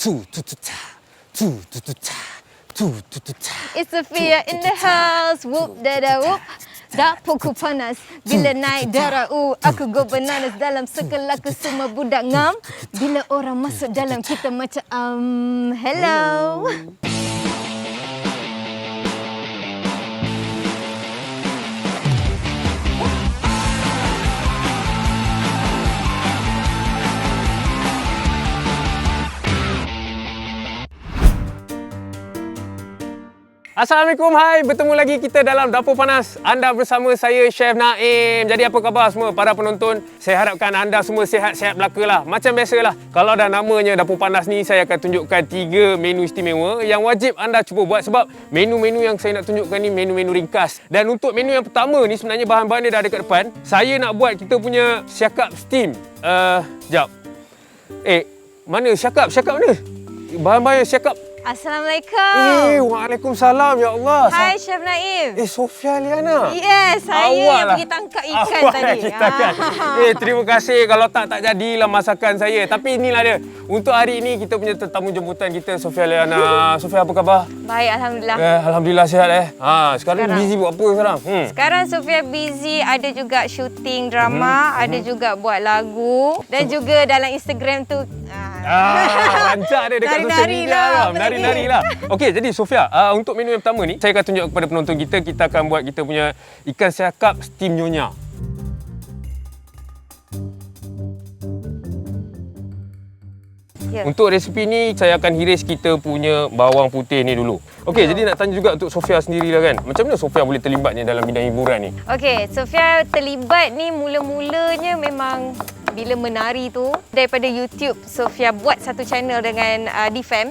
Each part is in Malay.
It's Sophia in the house. Whoop dada whoop. Dapurku panas bila naik darah. Aku go bananas dalam sekelak semua budak ngam. Bila orang masuk dalam kita macam hello. Assalamualaikum, hai. Bertemu lagi kita dalam Dapur Panas. Anda bersama saya, Chef Naim. Jadi apa khabar semua para penonton? Saya harapkan anda semua sihat-sihat belaka lah. Macam biasalah, kalau dah namanya Dapur Panas ni, saya akan tunjukkan 3 menu istimewa yang wajib anda cuba buat. Sebab menu-menu yang saya nak tunjukkan ni menu-menu ringkas. Dan untuk menu yang pertama ni sebenarnya bahan-bahan dia dah ada kat depan. Saya nak buat kita punya siakap steam. Sekejap. Mana siakap? Siakap mana? Bahan-bahan siakap. Assalamualaikum. Waalaikumsalam, ya Allah. Hai Chef Naim. Sofia Liana. Yes, saya yang pergi tangkap ikan tadi. Terima kasih. Kalau tak jadilah masakan saya. Tapi inilah dia. Untuk hari ini kita punya tetamu jemputan kita, Sofia Liana. Sofia, apa khabar? Baik, alhamdulillah. Alhamdulillah sihat sekarang busy buat apa sekarang? Sekarang Sofia busy, ada juga syuting drama, ada juga buat lagu dan juga dalam Instagram tu rancak dia dekat social media lah. Menari-nari lah. Okey, jadi Sofia, untuk menu yang pertama ni, saya akan tunjuk kepada penonton kita, kita akan buat kita punya ikan siakap steam nyonya. Untuk resipi ni, saya akan hiris kita punya bawang putih ni dulu. Okey, jadi nak tanya juga untuk Sofia sendiri lah kan. Macam mana Sofia boleh terlibat ni dalam bidang hiburan ni? Okey, Sofia terlibat ni mula-mulanya memang bila menari tu daripada YouTube. Sofia buat satu channel dengan DFAM.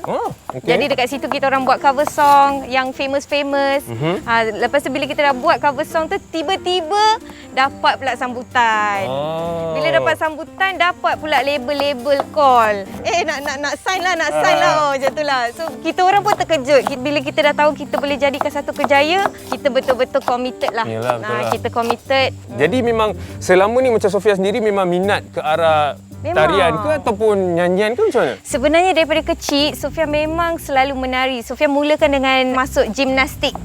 Jadi dekat situ kita orang buat cover song yang famous-famous. Lepas tu bila kita dah buat cover song tu, tiba-tiba dapat pula sambutan. Bila dapat sambutan, dapat pula label-label call. Nak sign lah. Macam tu lah. So kita orang pun terkejut. Bila kita dah tahu kita boleh jadikan satu kerjaya, kita betul-betul committed lah. Yalah, betul lah. Kita committed. Jadi memang selama ni macam Sofia sendiri memang minat ke arah tarian ke ataupun nyanyian ke macam mana? Sebenarnya daripada kecil, Sofia memang selalu menari. Sofia mulakan dengan masuk gimnastik.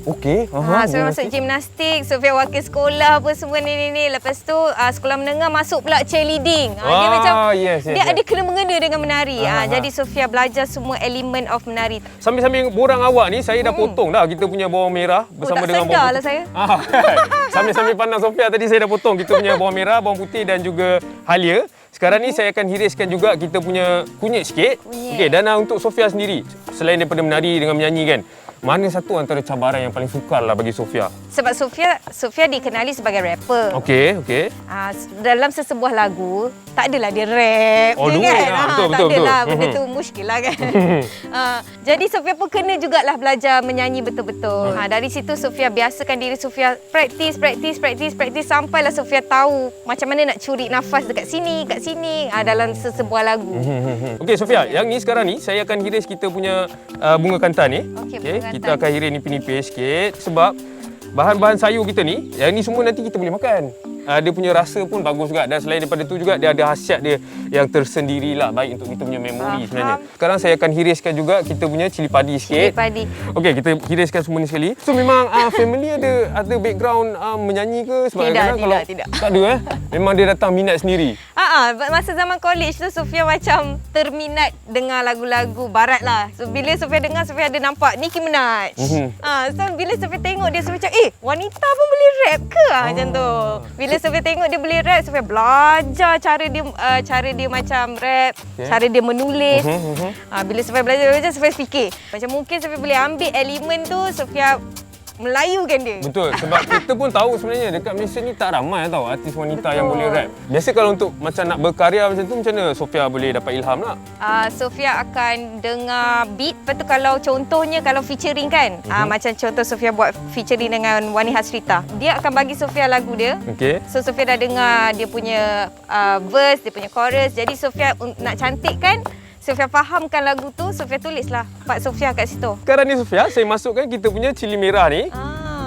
Okey. Sofia masuk gimnastik, Sofia wakil sekolah apa semua ni. Lepas tu sekolah menengah masuk pula cheerleading. Dia macam dia ada kena-mengena dengan menari. Jadi Sofia belajar semua elemen of menari. Sambil-sambil borang awak ni, saya dah potong dah kita punya bawang merah bersama dengan bawang putih. Lah saya. Sambil-sambil pandang Sofia tadi, saya dah potong kita punya bawang merah, bawang putih dan juga halia. Sekarang ni saya akan hiriskan juga kita punya kunyit sikit. Okey, dan untuk Sofia sendiri, selain daripada menari dengan menyanyi kan, mana satu antara cabaran yang paling sukar lah bagi Sofia? Sebab Sofia dikenali sebagai rapper. Okey. Dalam sesebuah lagu, tak adalah dia rap je kan? Betul. Benda tu muskil lah kan? Jadi Sofia pun kena jugalah belajar menyanyi betul-betul. Dari situ Sofia biasakan diri Sofia praktis sampailah Sofia tahu macam mana nak curi nafas dekat sini, kat sini dalam sesebuah lagu. Okey Sofia, yang ni sekarang ni saya akan hiris kita punya bunga kantan ni. Okey, kita akan hiris nipis-nipis sikit sebab bahan-bahan sayur kita ni, yang ni semua nanti kita boleh makan. Dia punya rasa pun bagus juga, dan selain daripada tu juga dia ada khasiat dia yang tersendiri lah, baik untuk kita punya memori sebenarnya. Sekarang saya akan hiriskan juga kita punya cili padi sikit. Okey, kita hiriskan semua ni sekali. So memang family ada background menyanyi ke? Sebab tidak. Tak ada Memang dia datang minat sendiri. Masa zaman college tu Sofia macam terminat dengar lagu-lagu barat lah. So bila Sofia dengar, Sofia ada nampak Nicki Minaj. So bila Sofia tengok dia, Sofia macam wanita pun boleh rap ke? Macam tu. Bila Sofia tengok dia boleh rap, Sofia belajar cara dia macam rap, cara dia menulis. Bila Sofia belajar, Sofia fikir macam mungkin Sofia boleh ambil elemen tu, Sofia melayukan dia. Betul, sebab kita pun tahu sebenarnya dekat Malaysia ni tak ramai tahu artis wanita yang boleh rap. Biasa kalau untuk macam nak berkarya macam tu, macam mana Sofia boleh dapat ilham lah? Sofia akan dengar beat, lepas tu kalau contohnya kalau featuring kan, macam contoh Sofia buat featuring dengan Wani Hasrita, dia akan bagi Sofia lagu dia. So Sofia dah dengar dia punya verse, dia punya chorus, jadi Sofia nak cantikkan, Sofia fahamkan lagu tu, Sofia tulislah part Sofia kat situ. Sekarang ni Sofia, saya masukkan kita punya cili merah ni.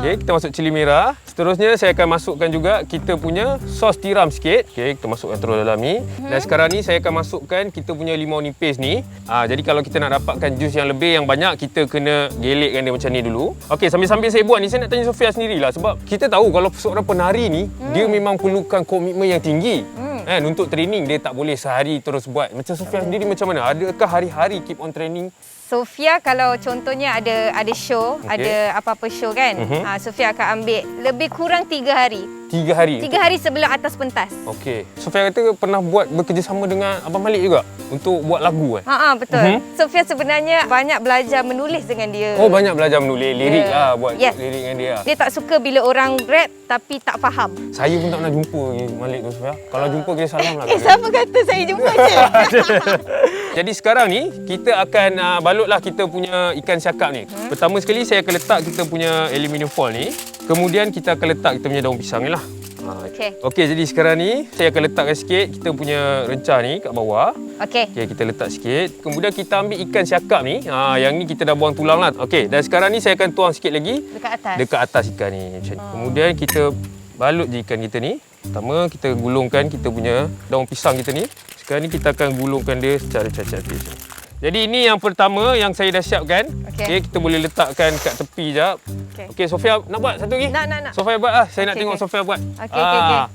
Okey, kita masuk cili merah. Seterusnya saya akan masukkan juga kita punya sos tiram sikit. Okey, kita masukkan terus dalam ni. Dan sekarang ni saya akan masukkan kita punya limau nipis ni. Jadi kalau kita nak dapatkan jus yang lebih, yang banyak, kita kena gelekkan dia macam ni dulu. Okey, sambil-sambil saya buat ni, saya nak tanya Sofia sendirilah. Sebab kita tahu kalau seorang penari ni, dia memang perlukan komitmen yang tinggi. Untuk training, dia tak boleh sehari terus buat. Macam Sofia sendiri macam mana? Adakah hari-hari keep on training? Sofia kalau contohnya ada show, ada apa-apa show kan, Sofia akan ambil lebih kurang 3 hari. 3 hari? 3 hari sebelum atas pentas. Okey. Sofia kata pernah buat bekerjasama dengan Abang Malik juga untuk buat lagu kan? Betul. Sofia sebenarnya banyak belajar menulis dengan dia. Oh, banyak belajar menulis lirik lah, buat lirik dengan dia. Dia tak suka bila orang rap tapi tak faham. Saya pun tak pernah jumpa Malik tu, Sofia. Kalau jumpa kita salam lah. Siapa kata saya jumpa je? Jadi sekarang ni kita akan balutlah kita punya ikan siakap ni. Pertama sekali saya akan letak kita punya aluminium foil ni. Kemudian kita akan letak kita punya daun pisang ni lah. Okey, jadi sekarang ni saya akan letakkan sikit kita punya rencah ni kat bawah. Okey, kita letak sikit. Kemudian kita ambil ikan siakap ni. Yang ni kita dah buang tulang lah. Okey, dan sekarang ni saya akan tuang sikit lagi dekat atas ikan ni macam ni. Kemudian kita balut je ikan kita ni. Pertama kita gulungkan kita punya daun pisang kita ni. Sekarang ni kita akan gulungkan dia secara cantik. Jadi ini yang pertama yang saya dah siapkan. Okey, kita boleh letakkan kat tepi jap. Okey, Sofia nak buat satu lagi? Nak. Sofia buat lah. Saya nak tengok Sofia buat. Okey.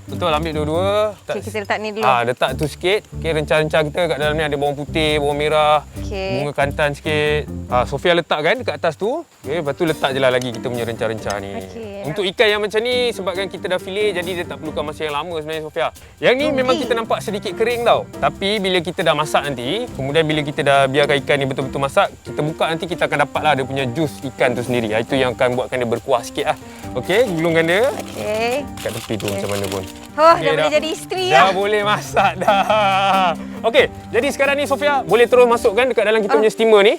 Betul, ambil dua-dua. Okey, kita letak ni dulu. Letak tu sikit. Okey, rencah-rencah kita kat dalam ni ada bawang putih, bawang merah, bunga kantan sikit. Sofia letakkan dekat atas tu. Okey, lepas tu letak je lah lagi kita punya rencah-rencah ni. Untuk ikan yang macam ni, sebabkan kita dah fillet, jadi dia tak perlukan masa yang lama sebenarnya, Sofia. Yang ni memang kita nampak sedikit kering tau. Tapi bila kita dah masak nanti, kemudian bila kita dah biarkan ikan ni betul-betul masak, kita buka nanti kita akan dapatlah dia punya jus ikan tu sendiri. Itu yang akan buatkan dia berkuah sikit lah. Okey, gulungkan dia. Okey. Kat tepi tu macam mana pun. Dah boleh jadi isteri dah. Dah boleh masak dah. Okey, jadi sekarang ni Sofia boleh terus masukkan dekat dalam kita punya steamer ni.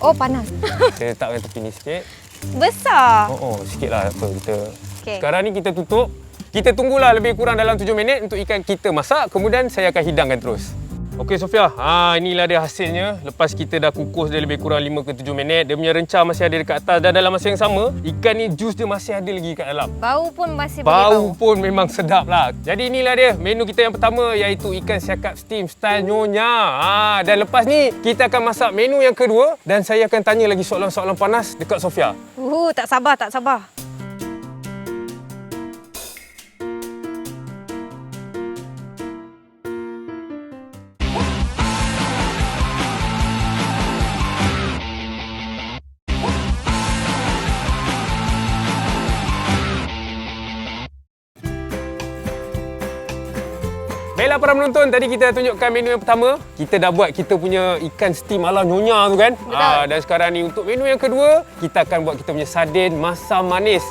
Oh, panas. Saya letakkan tepi ni sikit. Besar. Sikit lah apa kita. Sekarang ni kita tutup. Kita tunggulah lebih kurang dalam 7 minit untuk ikan kita masak. Kemudian saya akan hidangkan terus. Okey Sofia, inilah dia hasilnya. Lepas kita dah kukus dia lebih kurang 5 ke 7 minit, dia punya rencah masih ada dekat atas dan dalam masa yang sama, ikan ni jus dia masih ada lagi kat dalam. Bau pun masih bau pun memang sedap lah. Jadi inilah dia menu kita yang pertama, iaitu ikan siakap steam style Nyonya. Dan lepas ni kita akan masak menu yang kedua dan saya akan tanya lagi soalan-soalan panas dekat Sofia. Tak sabar. Baiklah para penonton, tadi kita tunjukkan menu yang pertama. Kita dah buat kita punya ikan steam ala Nyonya tu kan. Dan sekarang ni untuk menu yang kedua, kita akan buat kita punya sardin masam manis.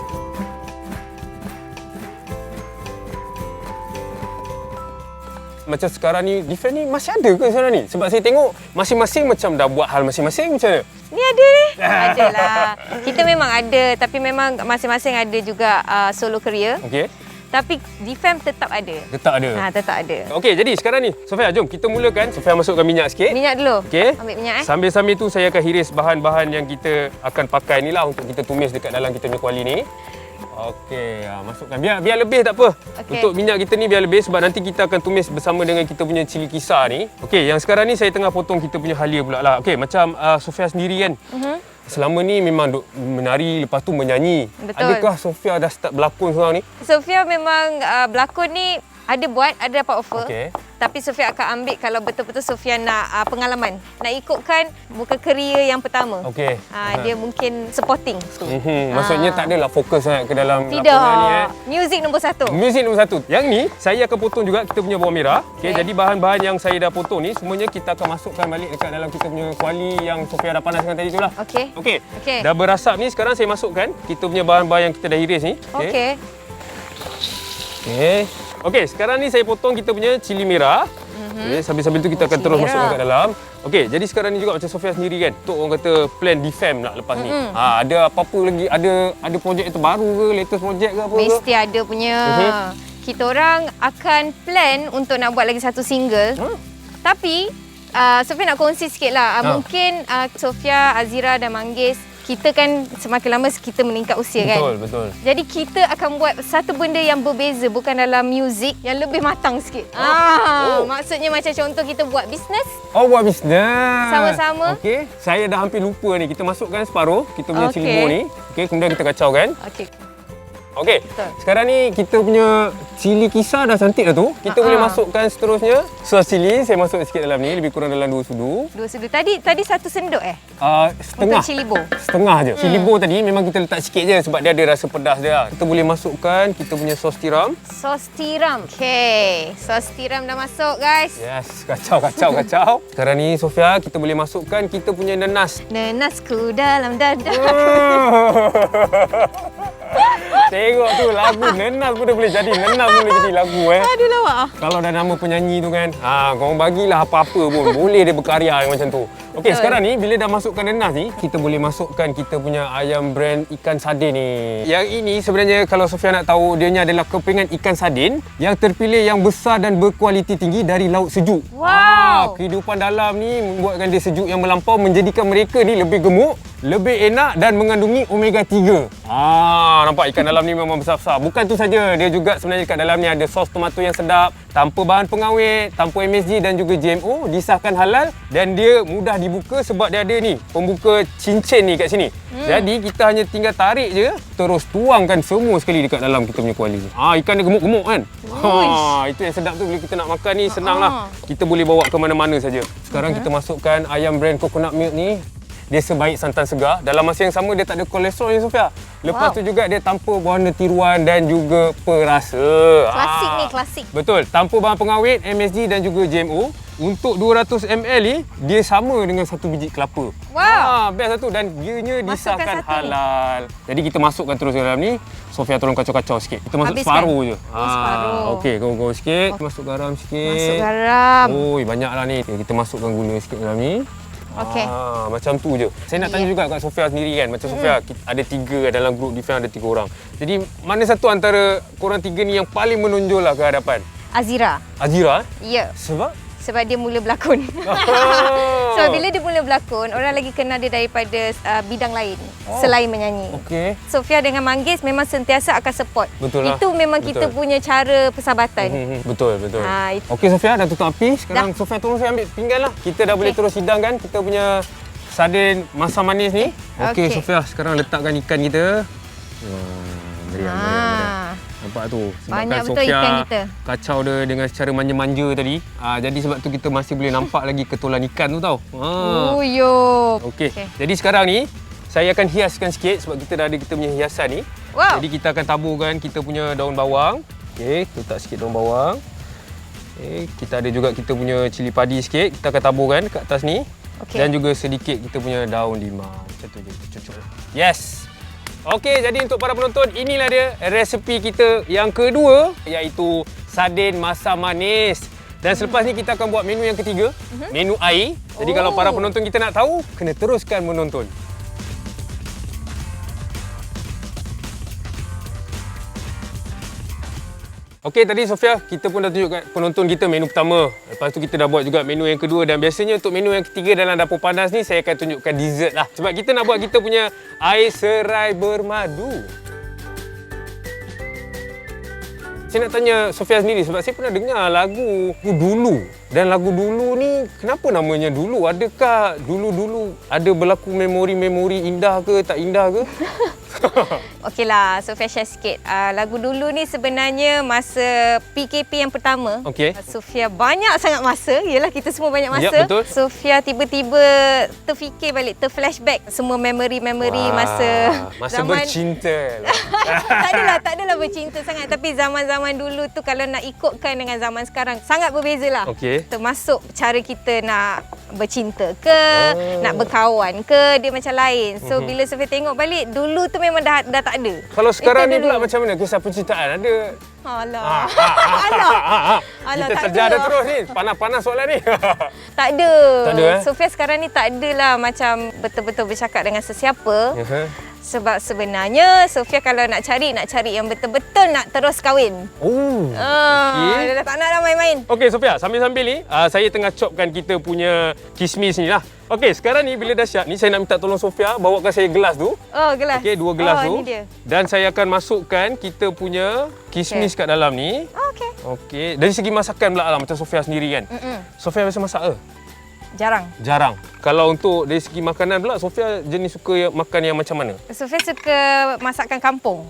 Macam sekarang ni, Difen ni masih ada ke sekarang ni? Sebab saya tengok masing-masing macam dah buat hal masing-masing macam mana? Ni ada ni. Adalah. Kita memang ada, tapi memang masing-masing ada juga solo career. Okey. Tapi Difem tetap ada. Tetap ada? Tetap ada. Okey, jadi sekarang ni, Sofia, jom kita mulakan. Sofia masukkan minyak sikit. Minyak dulu? Okey. Ambil minyak Sambil-sambil tu saya akan hiris bahan-bahan yang kita akan pakai ni lah untuk kita tumis dekat dalam kita punya kuali ni. Okey, masukkan. Biar lebih tak apa. Untuk minyak kita ni biar lebih sebab nanti kita akan tumis bersama dengan kita punya cili kisar ni. Okey, yang sekarang ni saya tengah potong kita punya halia pula lah. Okey, macam Sofia sendiri kan. Selama ni memang duk menari, lepas tu menyanyi. Betul. Adakah Sofia dah start berlakon sekarang ni? Sofia memang berlakon ni ada buat, ada dapat offer. Okey. Tapi Sofia akan ambil kalau betul-betul Sofia nak pengalaman. Nak ikutkan muka career yang pertama. Okey. Dia mungkin supporting. Maksudnya tak adalah fokus sangat ke dalam Tidak. lakonan ni Music nombor 1. Music nombor 1. Yang ni saya akan potong juga kita punya bawang merah. Okey, jadi bahan-bahan yang saya dah potong ni semuanya kita akan masukkan balik dekat dalam kita punya kuali yang Sofia dah panaskan tadi itulah. Okey. Okey. Dah berasap ni, sekarang saya masukkan kita punya bahan-bahan yang kita dah iris ni. Okey. Okey, sekarang ni saya potong kita punya cili merah. Okey, sambil-sambil tu kita akan terus masukkan kat dalam. Okey, jadi sekarang ni juga macam Sofia sendiri kan, untuk orang kata plan Difem nak lepas ni. Ada apa-apa lagi? Ada projek terbaru ke, latest projek ke apa ke? Mesti ada punya. Kita orang akan plan untuk nak buat lagi satu single. Tapi Sofia nak kongsi sikit lah. Mungkin Sofia, Azira dan Manggis kita kan semakin lama kita meningkat usia kan. Betul. Jadi kita akan buat satu benda yang berbeza, bukan dalam muzik, yang lebih matang sikit. Maksudnya macam contoh kita buat bisnes. Oh, buat bisnes. Sama-sama. Okey, saya dah hampir lupa ni. Kita masukkan separuh kita punya cili bawang ni. Okey, kemudian kita kacaukan. Okey. Okey, Betul. sekarang ni kita punya cili kisar dah cantik dah tu. Kita boleh masukkan seterusnya sos cili. Saya masuk sikit dalam ni, lebih kurang dalam 2 sudu. 2 sudu. Tadi 1 sendok Setengah. untuk cili bo. Setengah je. Cili bo tadi memang kita letak sikit je sebab dia ada rasa pedas dia. Kita boleh masukkan kita punya sos tiram. Sos tiram. Okey, sos tiram dah masuk guys. Yes, kacau. Sekarang ni Sofia, kita boleh masukkan kita punya nanas. Nenasku dalam dada. Tengok tu lagu Nenas pun dah boleh jadi. Nenas pun boleh jadi lagu Aduh lawak. Kalau dah nama penyanyi tu kan, korang bagilah apa-apa pun. Boleh dia berkarya macam tu. Okey, sekarang ni bila dah masukkan Nenas ni, kita boleh masukkan kita punya ayam brand ikan sardin ni. Yang ini sebenarnya kalau Sofia nak tahu, dia adalah kepingan ikan sardin yang terpilih yang besar dan berkualiti tinggi dari laut sejuk. Wow. Kehidupan dalam ni membuatkan dia sejuk yang melampau, menjadikan mereka ni lebih gemuk, lebih enak dan mengandungi omega 3. Nampak ikan dalam ni memang besar-besar. Bukan tu saja, dia juga sebenarnya kat dalam ni ada sos tomato yang sedap, tanpa bahan pengawet, tanpa MSG dan juga GMO, disahkan halal dan dia mudah dibuka sebab dia ada ni pembuka cincin ni kat sini. Jadi kita hanya tinggal tarik je, terus tuangkan semua sekali dekat dalam kita punya kuali. Ikan dia gemuk-gemuk kan. Itu yang sedap tu, bila kita nak makan ni senanglah. Kita boleh bawa ke mana-mana saja. Sekarang kita masukkan ayam brand coconut milk ni. Dia sebaik santan segar. Dalam masa yang sama dia tak ada kolesterol ni Sofia. Lepas tu juga dia tanpa warna tiruan dan juga perasa. Klasik ni, klasik. Betul. Tanpa bahan pengawet, MSG dan juga GMO. Untuk 200 ml ni dia sama dengan 1 biji kelapa. Wow. Best satu dan ianya disahkan satu. halal. Jadi kita masukkan terus ke dalam ni. Sofia tolong kacau-kacau sikit. Kita masuk Habiskan? separuh je. Separuh. Okey, go sikit. Masuk garam sikit. Masuk garam. Oi, banyaklah ni. Okay, kita masukkan gula sikit dalam ni. Okey. Macam tu je. Saya nak tanya juga kat Sofia sendiri kan. Macam Sofia, ada 3 dalam grup defense ada 3 orang. Jadi mana satu antara korang 3 ni yang paling menonjol lah ke hadapan? Azira. Azira? Ya. Sebab Dia mula berlakon. So bila dia mula berlakon, orang lagi kenal dia daripada bidang lain selain menyanyi. Okey. Sofia dengan Manggis memang sentiasa akan support. Betul lah. Itu memang kita punya cara persahabatan. Betul. Okey Sofia, dah tutup api. Sekarang Sofia tolong saya ambil pinggan lah. Kita dah boleh terus hidangkan kita punya sardin masam manis ni. Okey Sofia, sekarang letakkan ikan kita. Meriam. Nampak tu. Banyak betul Sofia ikan kita. kacau dia dengan secara manja-manja tadi. Jadi sebab tu kita masih boleh nampak lagi ketolan ikan tu tau. Okey. Jadi sekarang ni saya akan hiaskan sikit sebab kita dah ada kita punya hiasan ni. Wow. Jadi kita akan taburkan kita punya daun bawang. Okey, letak sikit daun bawang. Okey, kita ada juga kita punya cili padi sikit. Kita akan taburkan kat atas ni. Dan juga sedikit kita punya daun limau. Macam tu je, cucuk. Yes. Okey, jadi untuk para penonton, inilah dia resepi kita yang kedua, iaitu sardin masam manis. Dan selepas ni kita akan buat menu yang ketiga, menu air. Jadi kalau para penonton kita nak tahu, kena teruskan menonton. Okey, tadi Sofia, kita pun dah tunjuk kat penonton kita menu pertama. Lepas tu kita dah buat juga menu yang kedua dan biasanya untuk menu yang ketiga dalam Dapur Panas ni saya akan tunjukkan dessert lah. Sebab kita nak buat kita punya air serai bermadu. Saya nak tanya Sofia sendiri sebab saya pernah dengar lagu Dulu. Dan lagu Dulu ni kenapa namanya Dulu? Adakah dulu-dulu ada berlaku memori-memori indah ke tak indah ke? Okeylah, Sofia share sikit. Lagu Dulu ni sebenarnya masa PKP yang pertama. Okey. Sofia banyak sangat masa. Yelah, kita semua banyak masa. Ya, betul. Sofia tiba-tiba terfikir balik, terflashback semua memori-memori masa zaman bercinta. tak adalah bercinta sangat, tapi zaman-zaman dulu tu kalau nak ikutkan dengan zaman sekarang sangat berbeza lah. Okey. Termasuk cara kita nak bercinta ke, nak berkawan ke, dia macam lain. So bila Sofia tengok balik, dulu tu memang dah tak ada. Kalau sekarang ni pula macam mana kisah percintaan? Ada? Alah. Alah, kita tak terjada ada. terus ni. Panas-panas soalan ni. Tak ada. Tak ada, Sofia sekarang ni tak adalah macam betul-betul bercakap dengan sesiapa. Sebab sebenarnya Sofia kalau nak cari yang betul-betul nak terus kahwin. Oh. Dia dah tak nak dah main-main. Okey Sofia, sambil-sambil ni saya tengah chopkan kita punya kismis ni lah. Okey, sekarang ni bila dah siap ni saya nak minta tolong Sofia bawakan saya gelas tu. Oh, gelas. Okey, 2 gelas tu. Ni dia. Dan saya akan masukkan kita punya kismis kat dalam ni. Okey. Okey, dari segi masakan pula lah macam Sofia sendiri kan. Sofia biasa masak ke? Jarang. Kalau untuk dari segi makanan pula, Sofia jenis suka makan yang macam mana? Sofia suka masakan kampung.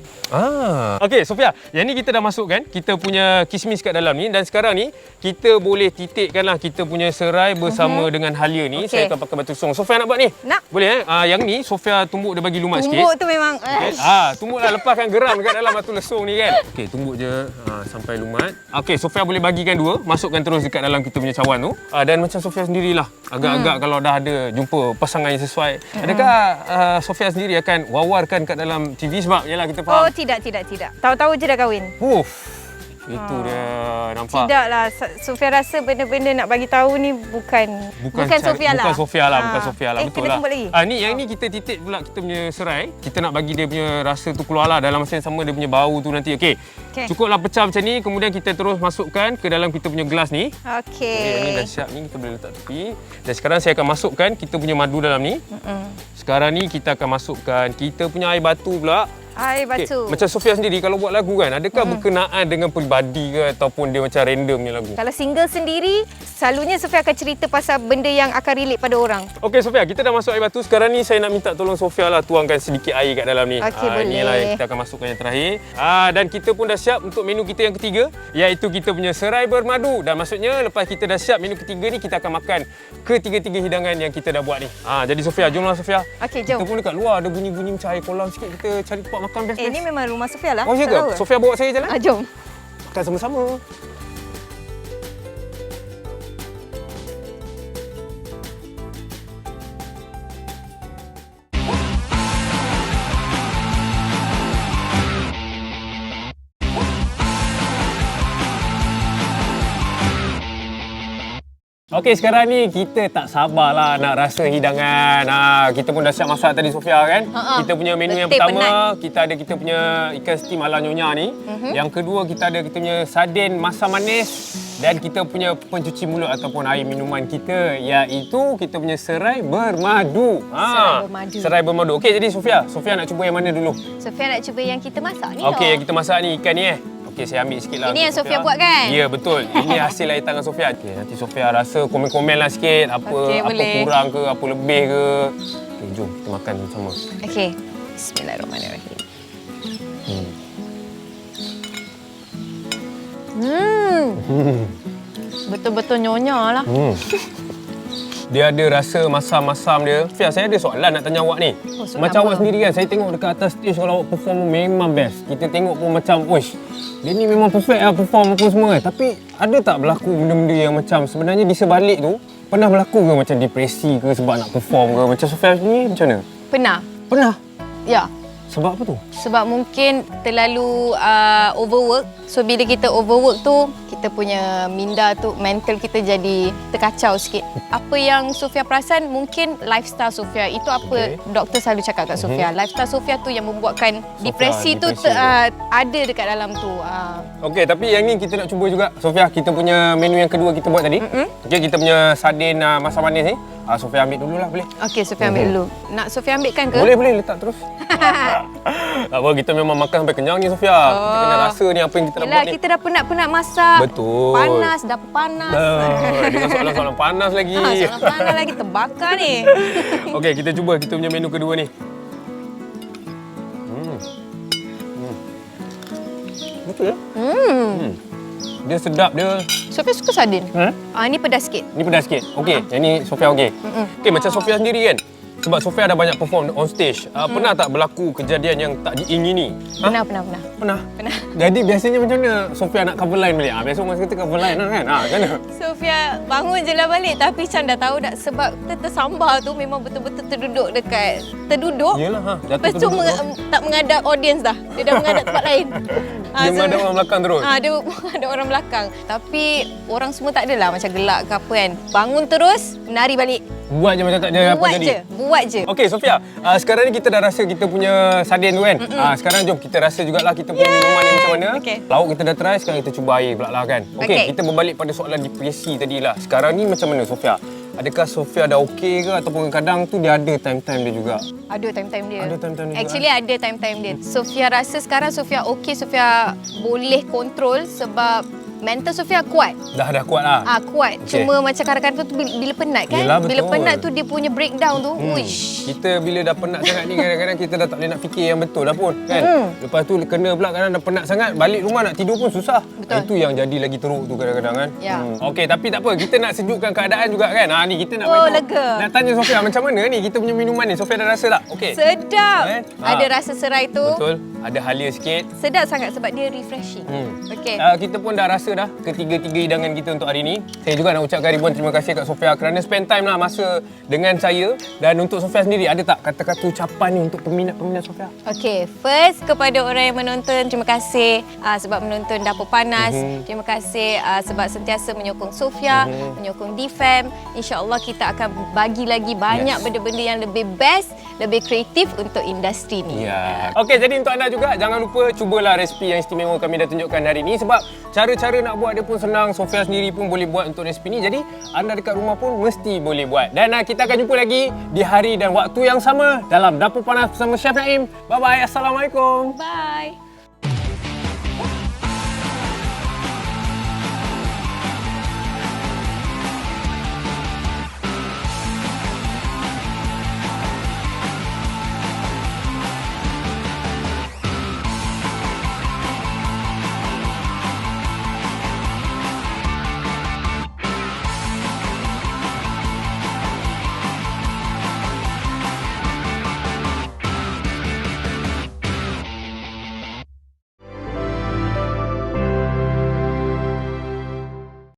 Okey, Sofia, yang ni kita dah masukkan kita punya kismis kat dalam ni dan sekarang ni kita boleh titikkanlah kita punya serai bersama dengan halia ni. Saya akan pakai batu song. Sofia nak buat ni? Nak. Boleh Yang ni Sofia tumbuk dia bagi lumat sikit. Tumbuk tu memang tumbuklah, lepaskan geram dekat dalam batu lesung ni kan. Okey, tumbuk je sampai lumat. Okey, Sofia boleh bagikan 2, masukkan terus dekat dalam kita punya cawan tu. Dan macam Sofia sendirilah, agak-agak kalau dah ada jumpa pasangan yang sesuai. Adakah Sofia sendiri akan wawarkan kat dalam TV sebab yalah kita faham. Oh, tidak. Tahu-tahu je dah kahwin. Itu dia, nampak? Tidaklah. Sofia rasa benda-benda nak bagi tahu ni bukan Sofia lah. Bukan Sofia lah, betul lah. Lagi. Yang ni kita titik pula kita punya serai. Kita nak bagi dia punya rasa tu keluarlah dalam masa yang sama dia punya bau tu nanti. Okey. Cukuplah pecah macam ni, kemudian kita terus masukkan ke dalam kita punya gelas ni. Okey. Ini dah siap ni, kita boleh letak tepi. Dan sekarang saya akan masukkan kita punya madu dalam ni. Sekarang ni kita akan masukkan kita punya air batu pula. Air batu. Macam Sofia sendiri kalau buat lagu kan, adakah berkenaan dengan peribadi ke ataupun dia macam random ni lagu? Kalau single sendiri, selalunya Sofia akan cerita pasal benda yang akan relate pada orang. Okey Sofia, kita dah masuk air batu. Sekarang ni saya nak minta tolong Sofia lah tuangkan sedikit air kat dalam ni. Okey, boleh. Inilah yang kita akan masukkan yang terakhir. Dan kita pun dah siap untuk menu kita yang ketiga, iaitu kita punya serai bermadu. Dan maksudnya lepas kita dah siap menu ketiga ni, kita akan makan ketiga-tiga hidangan yang kita dah buat ni. Jadi Sofia, jomlah Sofia. Okey, jom. Kita pun dekat luar ada bunyi-bunyi macam air kolam sikit. Kita cari tempat makan best-best. Ini memang rumah Sofia lah. Oh, ya ke? Sofia bawa saya jalan? Jom. Makan sama-sama. Okey, sekarang ni kita tak sabarlah nak rasa hidangan. Kita pun dah siap masak tadi Sofia kan. Kita punya menu yang pertama, kita ada kita punya ikan steam ala nyonya ni. Yang kedua kita ada kita punya sarden masam manis dan kita punya pencuci mulut ataupun air minuman kita iaitu kita punya serai bermadu. Serai bermadu. Okey, jadi Sofia nak cuba yang mana dulu? Sofia nak cuba yang kita masak ni. Okey, yang kita masak ni ikan ni Okey, saya ambil sikit lah. Ini yang Sofia buat kan? Ya, betul. Ini hasil air tangan Sofia. Okey, nanti Sofia rasa komen-komen lah sikit. Apa kurang ke, apa lebih ke. Okey, jom kita makan sama. Okey. Bismillahirrahmanirrahim. Betul-betul nyonya lah. Dia ada rasa masam-masam dia. Fia, saya ada soalan nak tanya awak ni. Macam awak sendiri kan, saya tengok dekat atas stage kalau awak perform memang best. Kita tengok pun macam, oish, dia ni memang perfect lah perform apa semua kan. Tapi ada tak berlaku benda-benda yang macam sebenarnya di sebalik tu, pernah berlaku ke macam depresi ke sebab nak perform ke? Macam Sofia ni macam mana? Pernah? Ya. Sebab apa tu? Sebab mungkin terlalu overwork. So bila kita overwork tu, kita punya minda tu, mental kita jadi terkacau sikit. Apa yang Sofia perasan mungkin lifestyle Sofia. Itu apa doktor selalu cakap kat Sofia. Lifestyle Sofia tu yang membuatkan depresi tu ada dekat dalam tu. Okey, tapi yang ni kita nak cuba juga. Sofia, kita punya menu yang kedua kita buat tadi. Okey, kita punya sarden masam manis ni. Sofia ambil dululah, boleh? Okey, Sofia ambil dulu. Nak Sofia ambilkan ke? Boleh, letak terus. Tak apa, kita memang makan sampai kenyang ni Sofia. Kita kena rasa ni apa yang kita nak buat ni. Kita dah penat-penat masak. Betul. Panas, dah panas. Dengan soalan-soalan panas lagi. Soalan panas lagi, terbakar ni. Okey, kita cuba kita punya menu kedua ni. Betul ya? Dia sedap dia. Sofia suka sarden. Ini pedas sikit. Ni pedas sikit. Okey, yang ni Sofia okey. Okey, macam Sofia sendiri kan. Sebab Sofia dah banyak perform on stage. Pernah tak berlaku kejadian yang tak diingini? Pernah. Jadi biasanya macam mana Sofia nak cover line balik? Biasa orang kata cover line lah kan? Macam mana? Sofia bangun je lah balik tapi Chan dah tahu dah sebab kita tersambar tu memang betul-betul terduduk. Yalah, Lepas tu tak menghadap audience dah. Dia dah menghadap tempat lain. Dia memang ada orang belakang terus. Ada ada orang belakang. Tapi orang semua tak adalah macam gelak ke apa kan. Bangun terus, menari balik. Buat je macam tak ada apa jadi. Buat je. Okey Sofia, sekarang ni kita dah rasa kita punya sardin tu kan. Sekarang jom kita rasa jugalah kita punya minuman ni macam mana. Okey. Lauk kita dah try, sekarang kita cuba air pula lah kan. Okey, Okey. kita berbalik pada soalan depresi tadi lah. Sekarang ni macam mana Sofia? Adakah Sofia dah okey ke ataupun kadang tu dia ada time-time dia juga? Ada time-time dia. Ada time-time dia Actually ada time-time dia. Sofia rasa sekarang Sofia okey, Sofia boleh kontrol sebab mental Sofia kuat. Dah kuat lah. Kuat. Okey. Cuma macam kadang-kadang tu bila penat kan? Yelah, Bila betul. penat tu dia punya breakdown tu. Uish. Kita bila dah penat sangat ni kadang-kadang kita dah tak boleh nak fikir yang betul dah pun kan. Lepas tu kena pula kadang dah penat sangat, balik rumah nak tidur pun susah. Betul. Itu yang jadi lagi teruk tu kadang-kadang kan. Ya. Okey, tapi tak apa, kita nak sejukkan keadaan juga kan. Ni kita nak lega. nak tanya Sofia macam mana ni kita punya minuman ni. Sofia dah rasa tak? Okey. Sedap. Ada Ha. rasa serai tu. Betul. Ada halia sikit. Sedap sangat sebab dia refreshing. Okey. Kita pun dah rasa dah ketiga-tiga hidangan kita untuk hari ni. Saya juga nak ucapkan ribuan terima kasih kat Sofia kerana spend time lah masa dengan saya. Dan untuk Sofia sendiri, ada tak kata-kata ucapan ni untuk peminat-peminat Sofia? Okey, first kepada orang yang menonton, terima kasih sebab menonton Dapur Panas. Terima kasih sebab sentiasa menyokong Sofia, menyokong DFAM. InsyaAllah kita akan bagi lagi banyak benda-benda yang lebih best, lebih kreatif untuk industri ni. Ya. Okey, jadi untuk anda juga jangan lupa cubalah resipi yang istimewa kami dah tunjukkan hari ini sebab cara-cara nak buat dia pun senang. Sofia sendiri pun boleh buat untuk resipi ni. Jadi anda dekat rumah pun mesti boleh buat. Dan kita akan jumpa lagi di hari dan waktu yang sama dalam Dapur Panas bersama Chef Naim. Bye bye. Assalamualaikum. Bye.